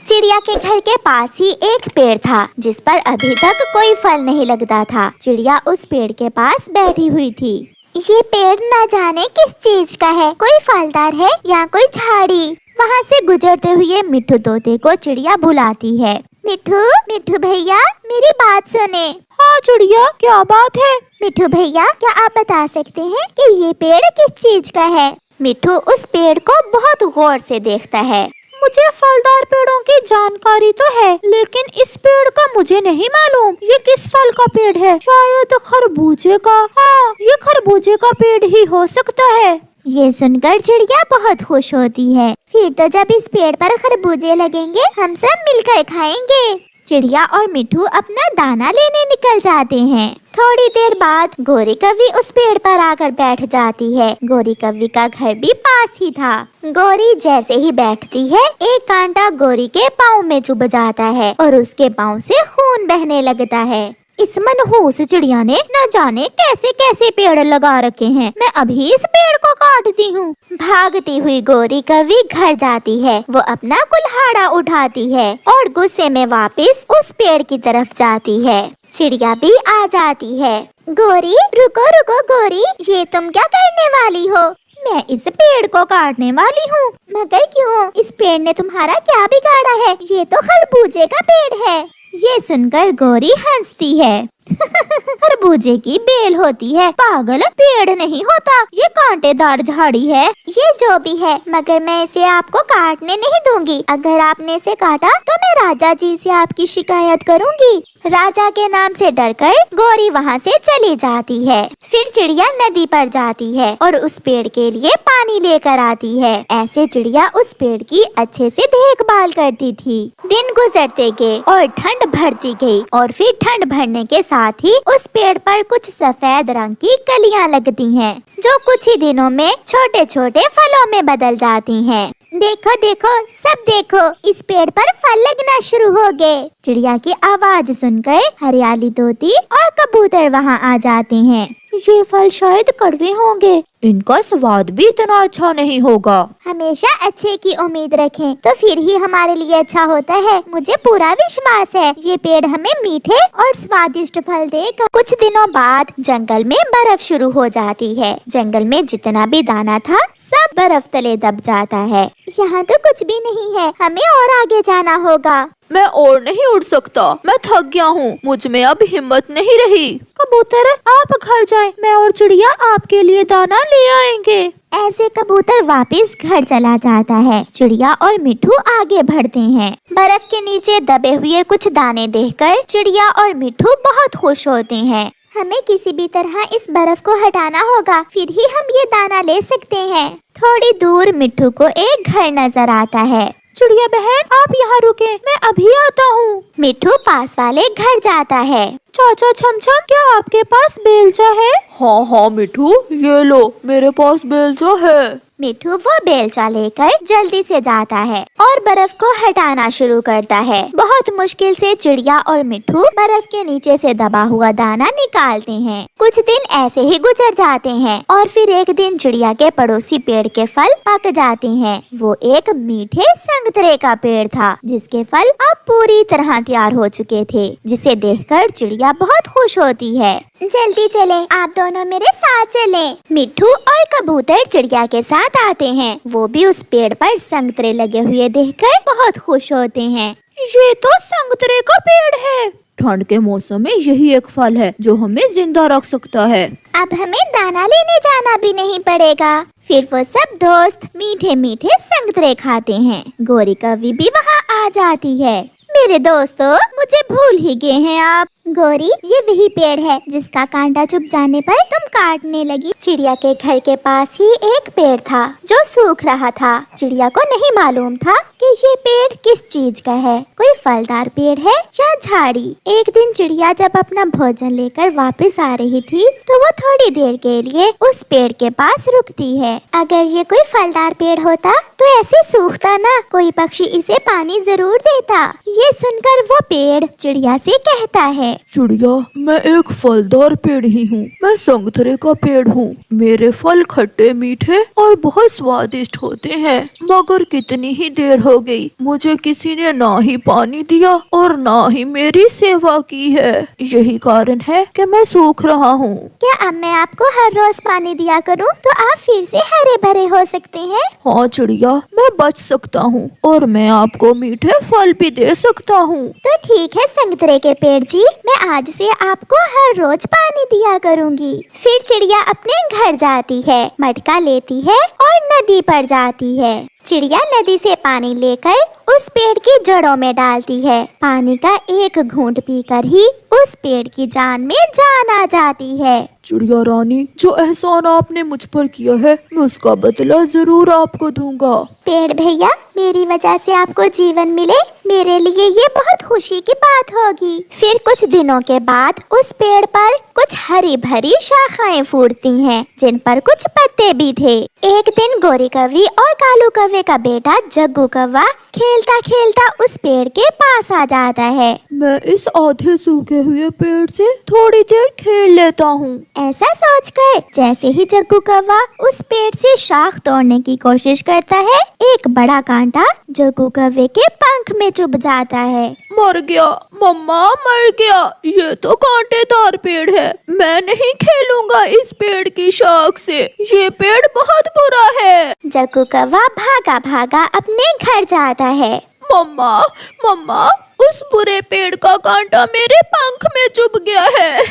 चिड़िया के घर के पास ही एक पेड़ था जिस पर अभी तक कोई फल नहीं लगता था। चिड़िया उस पेड़ के पास बैठी हुई थी। ये पेड़ न जाने किस चीज का है, कोई फलदार है या कोई झाड़ी। वहाँ से गुजरते हुए मिट्ठू तोते को चिड़िया बुलाती है। मिट्ठू, मिट्ठू भैया, मेरी बात सुने। हाँ चिड़िया, क्या बात है? मिट्ठू भैया, क्या आप बता सकते हैं कि ये पेड़ किस चीज का है? मिट्ठू उस पेड़ को बहुत गौर से देखता है। मुझे फलदार पेड़ों की जानकारी तो है, लेकिन इस पेड़ का मुझे नहीं मालूम। ये किस फल का पेड़ है? शायद खरबूजे का। हाँ, ये खरबूजे का पेड़ ही हो सकता है। ये सुनकर चिड़िया बहुत खुश होती है। फिर तो जब इस पेड़ पर खरबूजे लगेंगे हम सब मिलकर खाएंगे। चिड़िया और मिट्ठू अपना दाना लेने निकल जाते हैं। थोड़ी देर बाद गोरी कव्वी उस पेड़ पर आकर बैठ जाती है। गोरी कव्वी का घर भी पास ही था। गोरी जैसे ही बैठती है, एक कांटा गोरी के पाँव में चुभ जाता है और उसके पाँव से खून बहने लगता है। इस मनहूस चिड़िया ने न जाने कैसे कैसे पेड़ लगा रखे हैं। मैं अभी इस पेड़ को काटती हूँ। भागती हुई गोरी कव्वी घर जाती है। वो अपना कुल्हाड़ा उठाती है और गुस्से में वापस उस पेड़ की तरफ जाती है। चिड़िया भी आ जाती है। गोरी, रुको रुको गोरी, ये तुम क्या करने वाली हो? मैं इस पेड़ को काटने वाली हूँ। मगर क्यों? इस पेड़ ने तुम्हारा क्या बिगाड़ा है? ये तो खरबूजे का पेड़ है। ये सुनकर गोरी हंसती है। खरबूजे की बेल होती है, पागल, पेड़ नहीं होता। ये कांटेदार झाड़ी है। ये जो भी है, मगर मैं इसे आपको काटने नहीं दूंगी। अगर आपने इसे काटा तो मैं राजा जी से आपकी शिकायत करूंगी। राजा के नाम से डरकर गोरी वहाँ से चली जाती है। फिर चिड़िया नदी पर जाती है और उस पेड़ के लिए पानी लेकर आती है। ऐसे चिड़िया उस पेड़ की अच्छे से देखभाल करती थी। दिन गुजरते गए और ठंड बढ़ती गई और फिर ठंड बढ़ने के साथ ही उस पेड़ पर कुछ सफेद रंग की कलियां लगती हैं, जो कुछ ही दिनों में छोटे छोटे फलों में बदल जाती हैं। देखो देखो, सब देखो, इस पेड़ पर फल लगना शुरू हो गए। चिड़िया की आवाज सुनकर हरियाली तोती और कबूतर वहाँ आ जाते हैं। ये फल शायद कड़वे होंगे, इनका स्वाद भी इतना अच्छा नहीं होगा। हमेशा अच्छे की उम्मीद रखें तो फिर ही हमारे लिए अच्छा होता है। मुझे पूरा विश्वास है ये पेड़ हमें मीठे और स्वादिष्ट फल देगा। कुछ दिनों बाद जंगल में बर्फ शुरू हो जाती है। जंगल में जितना भी दाना था सब बर्फ तले दब जाता है। यहाँ तो कुछ भी नहीं है, हमें और आगे जाना होगा। मैं और नहीं उड़ सकता, मैं थक गया हूँ, मुझ में अब हिम्मत नहीं रही। कबूतर, आप घर जाएं, मैं और चिड़िया आपके लिए दाना ले आएंगे। ऐसे कबूतर वापस घर चला जाता है। चिड़िया और मिट्ठू आगे बढ़ते हैं। बर्फ के नीचे दबे हुए कुछ दाने देखकर चिड़िया और मिट्ठू बहुत खुश होते हैं। हमें किसी भी तरह इस बर्फ को हटाना होगा, फिर ही हम ये दाना ले सकते हैं। थोड़ी दूर मिट्ठू को एक घर नजर आता है। चिड़िया बहन, आप यहाँ रुके, मैं अभी आता हूँ। मिट्ठू पास वाले घर जाता है। चाचा छमछम, क्या आपके पास बेलचा है? हाँ हाँ मिट्ठू, ये लो, मेरे पास बेलचा है। मिट्ठू वो बेलचा लेकर जल्दी से जाता है और बर्फ को हटाना शुरू करता है। बहुत मुश्किल से चिड़िया और मिट्ठू बर्फ के नीचे से दबा हुआ दाना निकालते हैं। कुछ दिन ऐसे ही गुजर जाते हैं और फिर एक दिन चिड़िया के पड़ोसी पेड़ के फल पक जाते हैं। वो एक मीठे संतरे का पेड़ था जिसके फल अब पूरी तरह तैयार हो चुके थे, जिसे देखकर चिड़िया बहुत खुश होती है। जल्दी चलें, आप दोनों मेरे साथ चलें। मिट्ठू और कबूतर चिड़िया के साथ आते हैं। वो भी उस पेड़ पर संतरे लगे हुए देखकर बहुत खुश होते हैं। ये तो संतरे का पेड़ है। ठंड के मौसम में यही एक फल है जो हमें जिंदा रख सकता है। अब हमें दाना लेने जाना भी नहीं पड़ेगा। फिर वो सब दोस्त मीठे मीठे संतरे खाते हैं। गोरी कव्वी भी वहाँ आ जाती है। मेरे दोस्तों, मुझे भूल ही गए हैं आप। गोरी, ये वही पेड़ है जिसका कांटा चुभ जाने पर तुम काटने लगी। चिड़िया के घर के पास ही एक पेड़ था जो सूख रहा था। चिड़िया को नहीं मालूम था कि ये पेड़ किस चीज का है, कोई फलदार पेड़ है या झाड़ी। एक दिन चिड़िया जब अपना भोजन लेकर वापस आ रही थी तो वो थोड़ी देर के लिए उस पेड़ के पास रुकती है। अगर ये कोई फलदार पेड़ होता तो ऐसे सूखता ना, कोई पक्षी इसे पानी जरूर देता। ये सुनकर वो पेड़ चिड़िया से कहता है, चिड़िया, मैं एक फलदार पेड़ ही हूँ। मैं संगतरे का पेड़ हूँ। मेरे फल खट्टे मीठे और बहुत स्वादिष्ट होते हैं। मगर कितनी ही देर हो गई, मुझे किसी ने ना ही पानी दिया और ना ही मेरी सेवा की है। यही कारण है कि मैं सूख रहा हूँ। क्या अब मैं आपको हर रोज पानी दिया करूं तो आप फिर से हरे भरे हो सकते हैं? हाँ चिड़िया, मैं बच सकता हूँ और मैं आपको मीठे फल भी दे सकता हूँ। तो ठीक है संगतरे के पेड़ जी, मैं आज से आपको हर रोज पानी दिया करूंगी। फिर चिड़िया अपने घर जाती है, मटका लेती है और नदी पर जाती है। चिड़िया नदी से पानी लेकर उस पेड़ की जड़ों में डालती है। पानी का एक घूंट पीकर ही उस पेड़ की जान में जान आ जाती है। चिड़िया रानी, जो एहसान आपने मुझ पर किया है, मैं उसका बदला जरूर आपको दूंगा। पेड़ भैया, मेरी वजह से आपको जीवन मिले, मेरे लिए ये बहुत खुशी की बात होगी। फिर कुछ दिनों के बाद उस पेड़ पर कुछ हरी भरी शाखाएं फूटती हैं, जिन पर कुछ पत्ते भी थे। एक दिन गोरी कौवी और कालू कौवे का बेटा जग्गू कौवा खेलता खेलता उस पेड़ के पास आ जाता है। मैं इस आधे सूखे हुए पेड़ से थोड़ी देर खेल लेता हूँ। ऐसा सोचकर जैसे ही जग्गू कौवा उस पेड़ से शाख तोड़ने की कोशिश करता है, एक बड़ा कांटा जग्गू कौवे के पंख में चुभ जाता है। मर गया मम्मा, मर गया। ये तो कांटेदार पेड़ है। मैं नहीं खेलूंगा इस पेड़ की शाख से। ये पेड़ बहुत बुरा है। जग्गू कौवा भागा भागा अपने घर जाता है। मम्मा, मम्मा, उस बुरे पेड़ का कांटा मेरे पंख में चुभ गया है।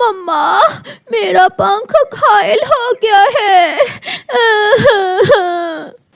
मम्मा, मेरा पंख घायल हो गया है।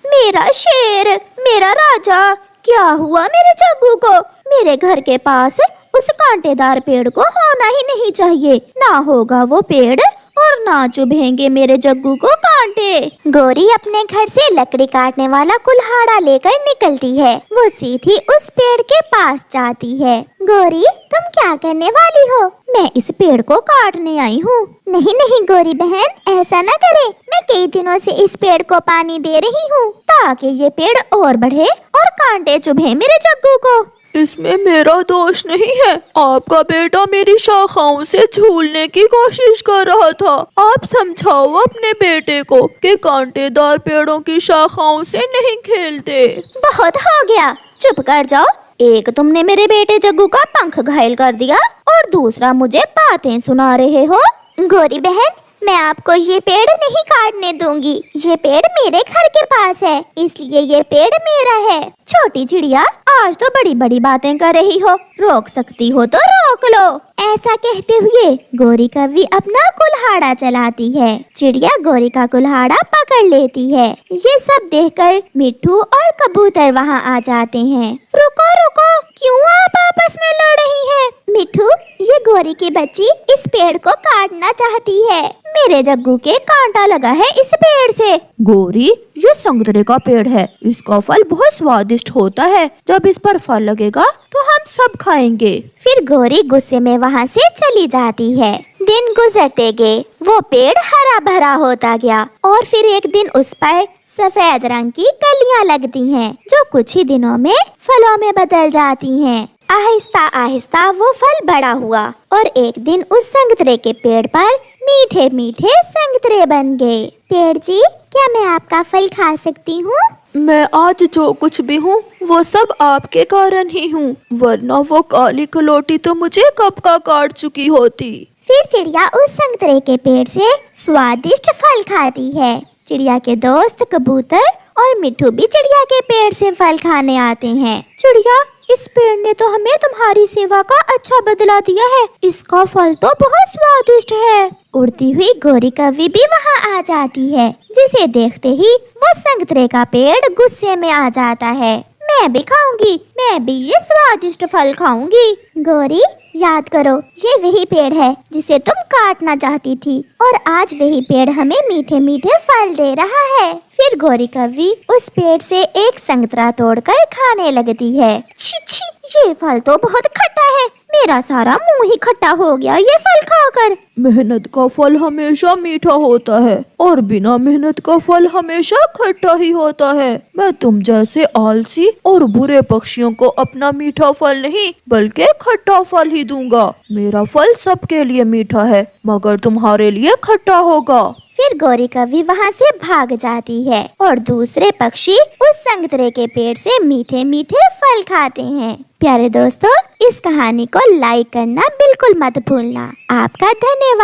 मेरा शेर, मेरा राजा, क्या हुआ मेरे जग्गू को? मेरे घर के पास उस कांटेदार पेड़ को होना ही नहीं चाहिए। ना होगा वो पेड़ और ना चुभेंगे मेरे जग्गू को कांटे। गोरी अपने घर से लकड़ी काटने वाला कुल्हाड़ा लेकर निकलती है। वो सीधी उस पेड़ के पास जाती है। गोरी, तुम क्या करने वाली हो? मैं इस पेड़ को काटने आई हूँ। नहीं नहीं गोरी बहन, ऐसा न करे। मैं कई दिनों से इस पेड़ को पानी दे रही हूँ ताकि ये पेड़ और बढ़े और कांटे चुभे मेरे जग्गू को। इसमें मेरा दोष नहीं है। आपका बेटा मेरी शाखाओं से झूलने की कोशिश कर रहा था। आप समझाओ अपने बेटे को कि कांटेदार पेड़ों की शाखाओं से नहीं खेलते। बहुत हो गया, चुप कर जाओ। एक तुमने मेरे बेटे जग्गू का पंख घायल कर दिया और दूसरा मुझे बातें सुना रहे हो। गोरी बहन, मैं आपको ये पेड़ नहीं काटने दूंगी। ये पेड़ मेरे घर के पास है, इसलिए ये पेड़ मेरा है। छोटी चिड़िया, आज तो बड़ी बड़ी बातें कर रही हो, रोक सकती हो तो रोक लो। ऐसा कहते हुए गोरी कौवी अपना कुल्हाड़ा चलाती है। चिड़िया गोरी का कुल्हाड़ा पकड़ लेती है। ये सब देखकर मिट्ठू और कबूतर वहाँ आ जाते हैं। रुको रुको, क्यों आप आपस में लड़ रही हैं? मिट्ठू, ये गोरी की बच्ची इस पेड़ को काटना चाहती है। मेरे जग्गू के कांटा लगा है इस पेड़ से। गोरी, ये संगतरे का पेड़ है। इसका फल बहुत स्वादिष्ट होता है। जब इस पर फल लगेगा तो हम सब खाएंगे। फिर गोरी गुस्से में वहाँ से चली जाती है। दिन गुजरते गए, वो पेड़ हरा भरा होता गया और फिर एक दिन उस पर सफेद रंग की कलियां लगती हैं, जो कुछ ही दिनों में फलों में बदल जाती हैं। आहिस्ता आहिस्ता वो फल बड़ा हुआ और एक दिन उस संगतरे के पेड़ पर मीठे मीठे संगतरे बन गए। पेड़ जी, क्या मैं आपका फल खा सकती हूँ? मैं आज जो कुछ भी हूँ वो सब आपके कारण ही हूँ, वरना वो काली कलोटी तो मुझे कब का काट चुकी होती। फिर चिड़िया उस संगतरे के पेड़ से स्वादिष्ट फल खाती है। चिड़िया के दोस्त कबूतर और मिट्ठू भी चिड़िया के पेड़ से फल खाने आते हैं। चिड़िया, इस पेड़ ने तो हमें तुम्हारी सेवा का अच्छा बदला दिया है। इसका फल तो बहुत स्वादिष्ट है। उड़ती हुई गोरी कौवी भी वहाँ आ जाती है, जिसे देखते ही वो संगतरे का पेड़ गुस्से में आ जाता है। मैं भी खाऊंगी, मैं भी ये स्वादिष्ट फल खाऊंगी। गोरी, याद करो, ये वही पेड़ है जिसे तुम काटना चाहती थी और आज वही पेड़ हमें मीठे मीठे फल दे रहा है। फिर गोरी कौवी उस पेड़ से एक संतरा तोड़कर खाने लगती है। छी छी, ये फल तो बहुत खट्टा है, मेरा सारा मुंह ही खट्टा हो गया ये फल खाकर। मेहनत का फल हमेशा मीठा होता है और बिना मेहनत का फल हमेशा खट्टा ही होता है। मैं तुम जैसे आलसी और बुरे पक्षियों को अपना मीठा फल नहीं बल्कि खट्टा फल ही दूंगा। मेरा फल सबके लिए मीठा है मगर तुम्हारे लिए खट्टा होगा। फिर गौरी कवि वहाँ से भाग जाती है और दूसरे पक्षी उस संतरे के पेड़ से मीठे मीठे फल खाते हैं। प्यारे दोस्तों, इस कहानी को लाइक करना बिल्कुल मत भूलना। आपका धन्यवाद।